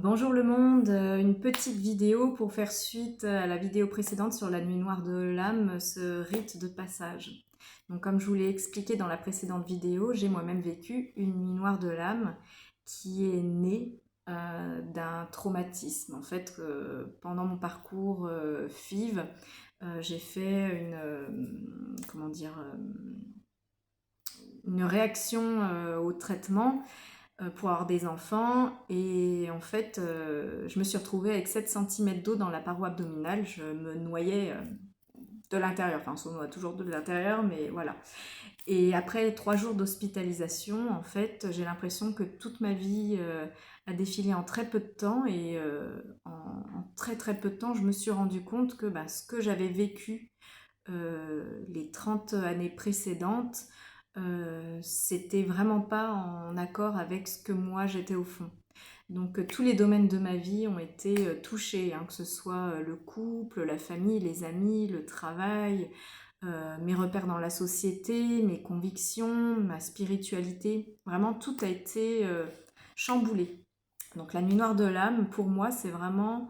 Bonjour le monde, une petite vidéo pour faire suite à la vidéo précédente sur la nuit noire de l'âme, ce rite de passage. Donc comme je vous l'ai expliqué dans la précédente vidéo, j'ai moi-même vécu une nuit noire de l'âme qui est née d'un traumatisme. En fait, pendant mon parcours FIV, j'ai fait comment dire, une réaction au traitement pour avoir des enfants et en fait je me suis retrouvée avec 7 cm d'eau dans la paroi abdominale, je me noyais de l'intérieur, enfin on se noie toujours de l'intérieur mais voilà. Et après 3 jours d'hospitalisation, en fait j'ai l'impression que toute ma vie a défilé en très peu de temps et en très très peu de temps je me suis rendu compte que ce que j'avais vécu les 30 années précédentes, c'était vraiment pas en accord avec ce que moi j'étais au fond. Donc tous les domaines de ma vie ont été touchés, hein, que ce soit le couple, la famille, les amis, le travail, mes repères dans la société, mes convictions, ma spiritualité. Vraiment tout a été chamboulé. Donc la nuit noire de l'âme, pour moi, c'est vraiment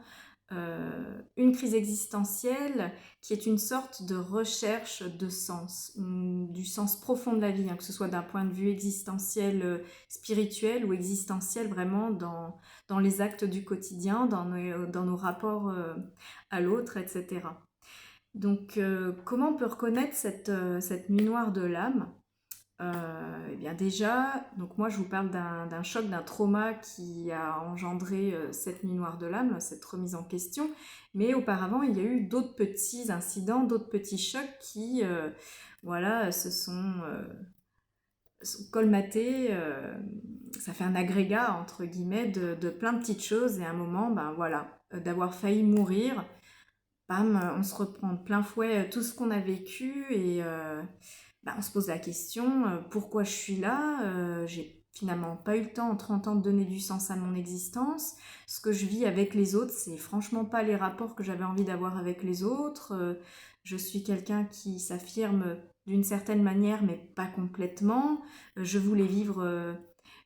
une crise existentielle qui est une sorte de recherche de sens, du sens profond de la vie, hein, que ce soit d'un point de vue existentiel, spirituel ou existentiel vraiment dans les actes du quotidien, dans nos rapports à l'autre, etc. Donc comment on peut reconnaître cette nuit noire de l'âme? Eh bien déjà, donc moi je vous parle d'un choc, d'un trauma qui a engendré cette nuit noire de l'âme, cette remise en question, mais auparavant il y a eu d'autres petits incidents, d'autres petits chocs qui voilà, sont colmatés, ça fait un agrégat entre guillemets de plein de petites choses et à un moment, ben voilà, d'avoir failli mourir, bam, on se reprend de plein fouet tout ce qu'on a vécu et on se pose la question, pourquoi je suis là? J'ai finalement pas eu le temps en 30 ans de donner du sens à mon existence. Ce que je vis avec les autres, c'est franchement pas les rapports que j'avais envie d'avoir avec les autres. Je suis quelqu'un qui s'affirme d'une certaine manière, mais pas complètement. Je voulais vivre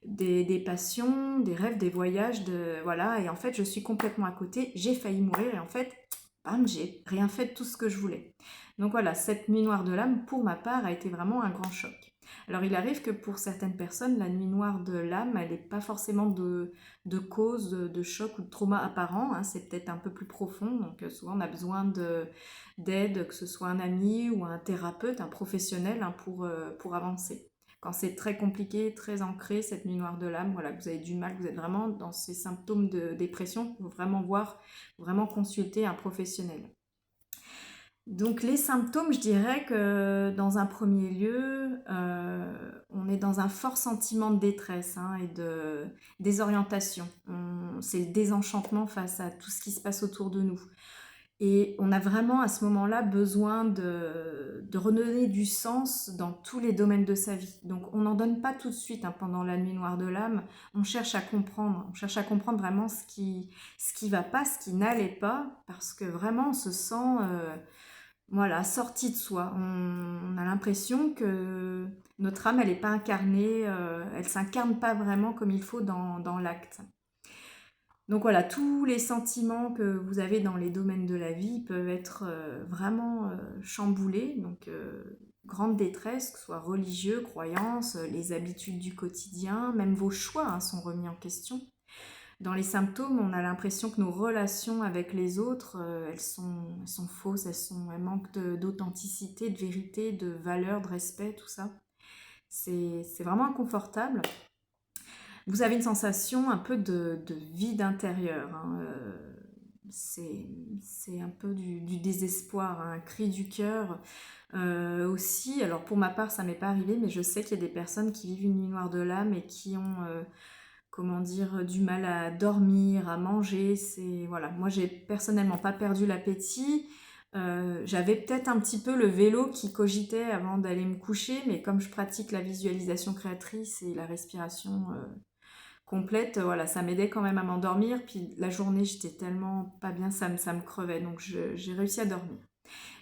des passions, des rêves, des voyages, voilà. Et en fait, je suis complètement à côté. J'ai failli mourir et en fait, bam, j'ai rien fait de tout ce que je voulais. Donc voilà, cette nuit noire de l'âme, pour ma part, a été vraiment un grand choc. Alors il arrive que pour certaines personnes, la nuit noire de l'âme, elle n'est pas forcément de cause de choc ou de trauma apparent, hein, c'est peut-être un peu plus profond, donc souvent on a besoin d'aide, que ce soit un ami ou un thérapeute, un professionnel, hein, pour avancer. Quand c'est très compliqué, très ancré, cette nuit noire de l'âme, voilà, que vous avez du mal, que vous êtes vraiment dans ces symptômes de dépression, il faut vraiment vraiment consulter un professionnel. Donc les symptômes, je dirais que dans un premier lieu, on est dans un fort sentiment de détresse, hein, et de désorientation. C'est le désenchantement face à tout ce qui se passe autour de nous. Et on a vraiment à ce moment-là besoin de redonner du sens dans tous les domaines de sa vie. Donc on n'en donne pas tout de suite, hein, pendant la nuit noire de l'âme. On cherche à comprendre. On cherche à comprendre vraiment ce qui va pas, ce qui n'allait pas, parce que vraiment on se sent voilà, sorti de soi. On a l'impression que notre âme, elle n'est pas incarnée, elle s'incarne pas vraiment comme il faut dans l'acte. Donc voilà, tous les sentiments que vous avez dans les domaines de la vie peuvent être vraiment chamboulés. Donc grande détresse, que ce soit religieux, croyances, les habitudes du quotidien, même vos choix, hein, sont remis en question. Dans les symptômes, on a l'impression que nos relations avec les autres, elles sont fausses, elles manquent d'authenticité, de vérité, de valeur, de respect, tout ça. C'est vraiment inconfortable. Vous avez une sensation un peu de vide intérieur, hein, c'est un peu du désespoir, hein, un cri du cœur. Aussi, alors pour ma part, ça m'est pas arrivé, mais je sais qu'il y a des personnes qui vivent une nuit noire de l'âme et qui ont comment dire, du mal à dormir, à manger. C'est voilà, moi j'ai personnellement pas perdu l'appétit. J'avais peut-être un petit peu le vélo qui cogitait avant d'aller me coucher, mais comme je pratique la visualisation créatrice et la respiration complète, voilà, ça m'aidait quand même à m'endormir. Puis la journée, j'étais tellement pas bien, ça me crevait, donc j'ai réussi à dormir.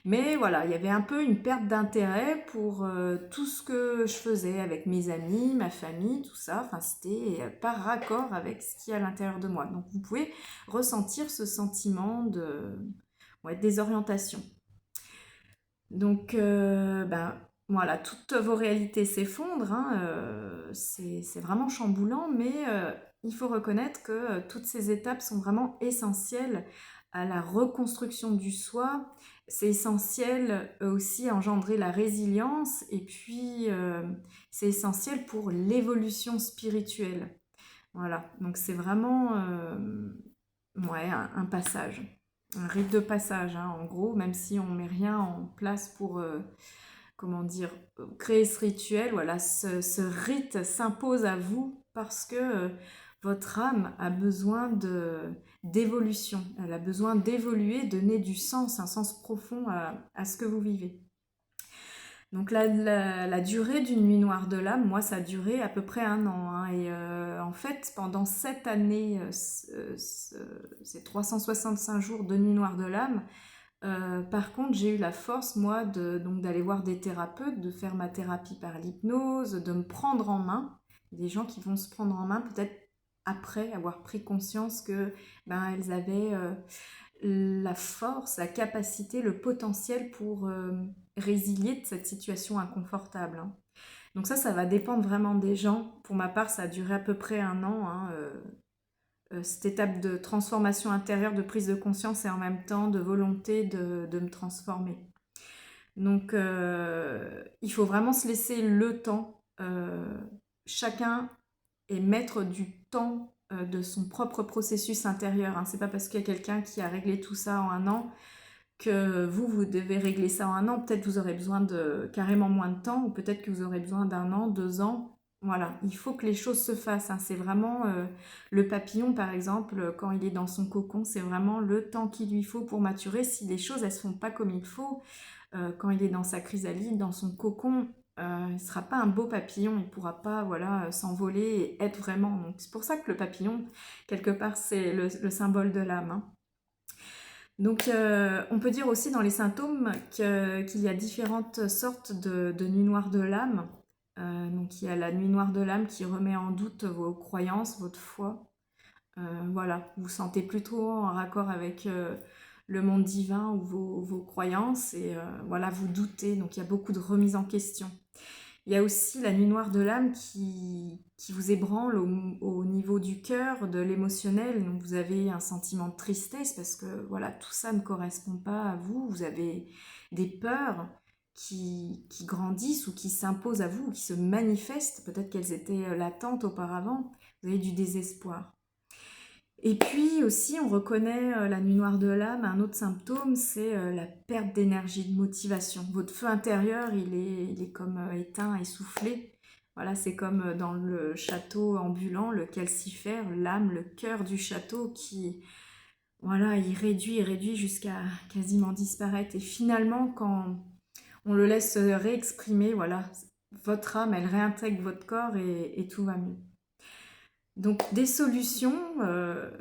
Mais voilà, il y avait un peu une perte d'intérêt pour tout ce que je faisais avec mes amis, ma famille, tout ça. Enfin, c'était par raccord avec ce qui est à l'intérieur de moi. Donc, vous pouvez ressentir ce sentiment de ouais, désorientation. Donc, ben, voilà, toutes vos réalités s'effondrent, hein, c'est vraiment chamboulant, mais il faut reconnaître que toutes ces étapes sont vraiment essentielles à la reconstruction du soi. C'est essentiel aussi à engendrer la résilience, et puis c'est essentiel pour l'évolution spirituelle. Voilà, donc c'est vraiment ouais, un passage, un rite de passage, hein, en gros, même si on met rien en place pour, comment dire, créer ce rituel, voilà, ce rite s'impose à vous parce que votre âme a besoin d'évolution, elle a besoin d'évoluer, de donner du sens, un sens profond à ce que vous vivez. Donc la durée d'une nuit noire de l'âme, moi ça a duré à peu près 1 an, hein, et en fait pendant cette année, ces 365 jours de nuit noire de l'âme, par contre j'ai eu la force moi donc d'aller voir des thérapeutes, de faire ma thérapie par l'hypnose, de me prendre en main. Des gens qui vont se prendre en main peut-être après avoir pris conscience que ben, elles avaient la force, la capacité, le potentiel pour résilier de cette situation inconfortable, hein. Donc ça va dépendre vraiment des gens. Pour ma part, ça a duré à peu près 1 an, hein, cette étape de transformation intérieure, de prise de conscience et en même temps de volonté de me transformer. Donc il faut vraiment se laisser le temps. Chacun est maître du temps de son propre processus intérieur, hein. C'est pas parce qu'il y a quelqu'un qui a réglé tout ça en 1 an que vous devez régler ça en 1 an. Peut-être vous aurez besoin de carrément moins de temps, ou peut-être que vous aurez besoin d'1 an, 2 ans. Voilà, il faut que les choses se fassent, hein. C'est vraiment le papillon, par exemple, quand il est dans son cocon, c'est vraiment le temps qu'il lui faut pour maturer. Si les choses, elles se font pas comme il faut, quand il est dans sa chrysalide, dans son cocon, il ne sera pas un beau papillon, il ne pourra pas voilà, s'envoler et être vraiment. Donc c'est pour ça que le papillon, quelque part, c'est le symbole de l'âme, hein. Donc on peut dire aussi dans les symptômes qu'il y a différentes sortes de nuits noires de l'âme. Donc il y a la nuit noire de l'âme qui remet en doute vos croyances, votre foi. Voilà, vous vous sentez plutôt en raccord avec le monde divin ou vos croyances, et voilà, vous doutez, donc il y a beaucoup de remise en question. Il y a aussi la nuit noire de l'âme qui vous ébranle au niveau du cœur, de l'émotionnel. Donc vous avez un sentiment de tristesse parce que voilà, tout ça ne correspond pas à vous. Vous avez des peurs qui grandissent ou qui s'imposent à vous, ou qui se manifestent. Peut-être qu'elles étaient latentes auparavant. Vous avez du désespoir. Et puis aussi, on reconnaît la nuit noire de l'âme, un autre symptôme, c'est la perte d'énergie, de motivation. Votre feu intérieur, il est comme éteint, essoufflé. Voilà, c'est comme dans le château ambulant, le calcifère, l'âme, le cœur du château qui, voilà, il réduit jusqu'à quasiment disparaître. Et finalement, quand on le laisse se réexprimer, voilà, votre âme, elle réintègre votre corps et tout va mieux. Donc des solutions,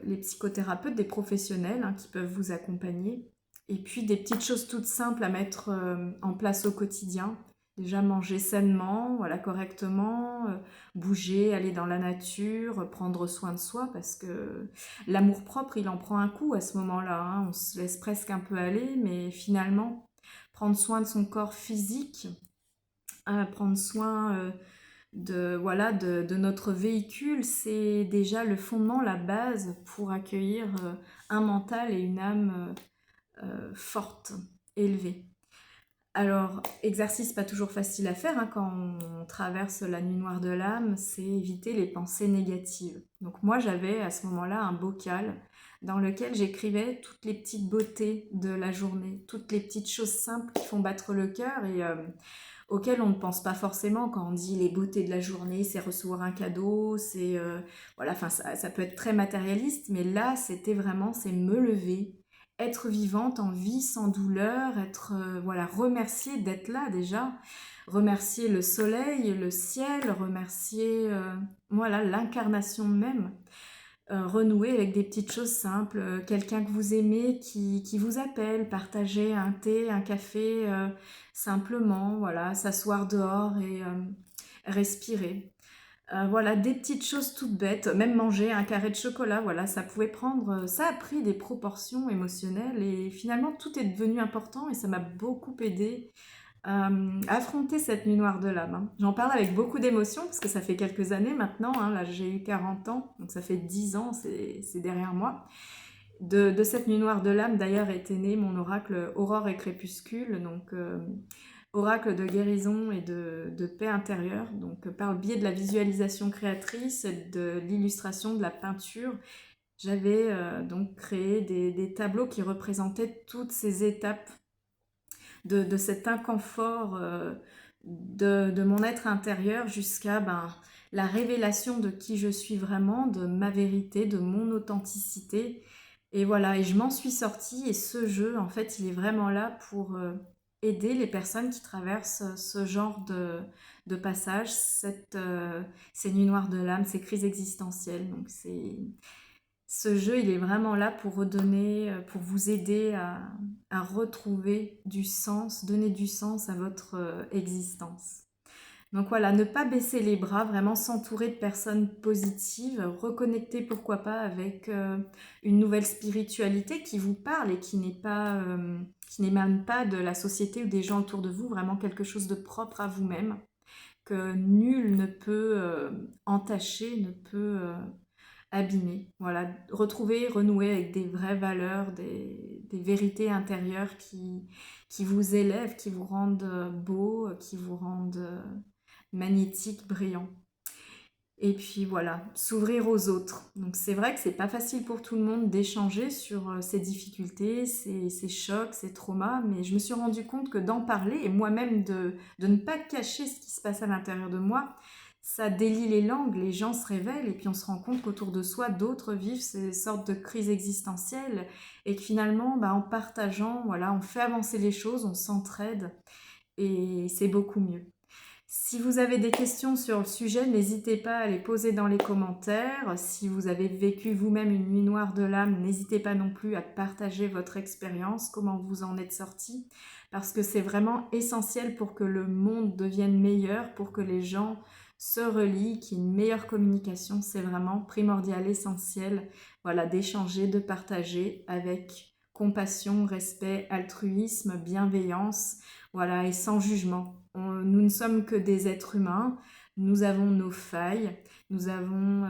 les psychothérapeutes, des professionnels hein, qui peuvent vous accompagner, et puis des petites choses toutes simples à mettre en place au quotidien. Déjà manger sainement, voilà, correctement, bouger, aller dans la nature, prendre soin de soi, parce que l'amour-propre, il en prend un coup à ce moment-là, hein. On se laisse presque un peu aller, mais finalement, prendre soin de son corps physique, prendre soin voilà, de notre véhicule, c'est déjà le fondement, la base pour accueillir un mental et une âme forte, élevée. Alors, exercice pas toujours facile à faire hein, quand on traverse la nuit noire de l'âme, c'est éviter les pensées négatives. Donc moi, j'avais à ce moment-là un bocal dans lequel j'écrivais toutes les petites beautés de la journée, toutes les petites choses simples qui font battre le cœur et auxquelles on ne pense pas forcément quand on dit les beautés de la journée, c'est recevoir un cadeau, c'est voilà, enfin ça peut être très matérialiste, mais là c'était vraiment c'est me lever, être vivante en vie sans douleur, être voilà, remercier d'être là déjà, remercier le soleil, le ciel, remercier voilà l'incarnation même. renouer avec des petites choses simples, quelqu'un que vous aimez qui vous appelle, partager un thé, un café, simplement, voilà, s'asseoir dehors et respirer. Voilà, des petites choses toutes bêtes, même manger un carré de chocolat, voilà, ça pouvait prendre, ça a pris des proportions émotionnelles et finalement tout est devenu important et ça m'a beaucoup aidé affronter cette nuit noire de l'âme, hein. J'en parle avec beaucoup d'émotion parce que ça fait quelques années maintenant, hein, là j'ai eu 40 ans, donc ça fait 10 ans, c'est derrière moi. De cette nuit noire de l'âme d'ailleurs était né mon oracle Aurore et Crépuscule, donc oracle de guérison et de paix intérieure, donc par le biais de la visualisation créatrice et de l'illustration de la peinture, j'avais donc créé des tableaux qui représentaient toutes ces étapes de cet inconfort de mon être intérieur jusqu'à la révélation de qui je suis vraiment, de ma vérité, de mon authenticité. Et voilà, et je m'en suis sortie et ce jeu, en fait, il est vraiment là pour aider les personnes qui traversent ce genre de passage, ces nuits noires de l'âme, ces crises existentielles. Donc ce jeu, il est vraiment là pour redonner, pour vous aider à retrouver du sens, donner du sens à votre existence. Donc voilà, ne pas baisser les bras, vraiment s'entourer de personnes positives, reconnecter pourquoi pas avec une nouvelle spiritualité qui vous parle et qui n'est pas, qui n'émane pas de la société ou des gens autour de vous, vraiment quelque chose de propre à vous-même, que nul ne peut entacher, ne peut abîmer. Voilà, retrouver, renouer avec des vraies valeurs, des vérités intérieures qui vous élèvent, qui vous rendent beau, qui vous rendent magnétique, brillant. Et puis voilà, s'ouvrir aux autres. Donc c'est vrai que c'est pas facile pour tout le monde d'échanger sur ces difficultés, ces chocs, ces traumas, mais je me suis rendu compte que d'en parler et moi-même de ne pas cacher ce qui se passe à l'intérieur de moi, ça délie les langues, les gens se révèlent et puis on se rend compte qu'autour de soi, d'autres vivent ces sortes de crises existentielles et que finalement, en partageant, voilà, on fait avancer les choses, on s'entraide et c'est beaucoup mieux. Si vous avez des questions sur le sujet, n'hésitez pas à les poser dans les commentaires. Si vous avez vécu vous-même une nuit noire de l'âme, n'hésitez pas non plus à partager votre expérience, comment vous en êtes sorti, parce que c'est vraiment essentiel pour que le monde devienne meilleur, pour que les gens se relient, qu'il y ait une meilleure communication. C'est vraiment primordial, essentiel, voilà, d'échanger, de partager avec compassion, respect, altruisme, bienveillance, voilà, et sans jugement. Nous ne sommes que des êtres humains, nous avons nos failles, nous avons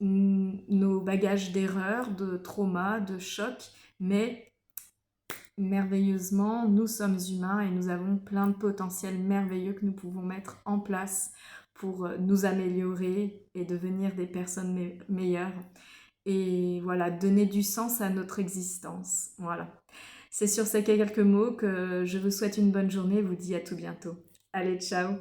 nos bagages d'erreurs, de traumas, de chocs, mais merveilleusement, nous sommes humains et nous avons plein de potentiels merveilleux que nous pouvons mettre en place pour nous améliorer et devenir des personnes meilleures. Et voilà, donner du sens à notre existence. Voilà. C'est sur ces quelques mots que je vous souhaite une bonne journée et vous dis à tout bientôt. Allez, ciao!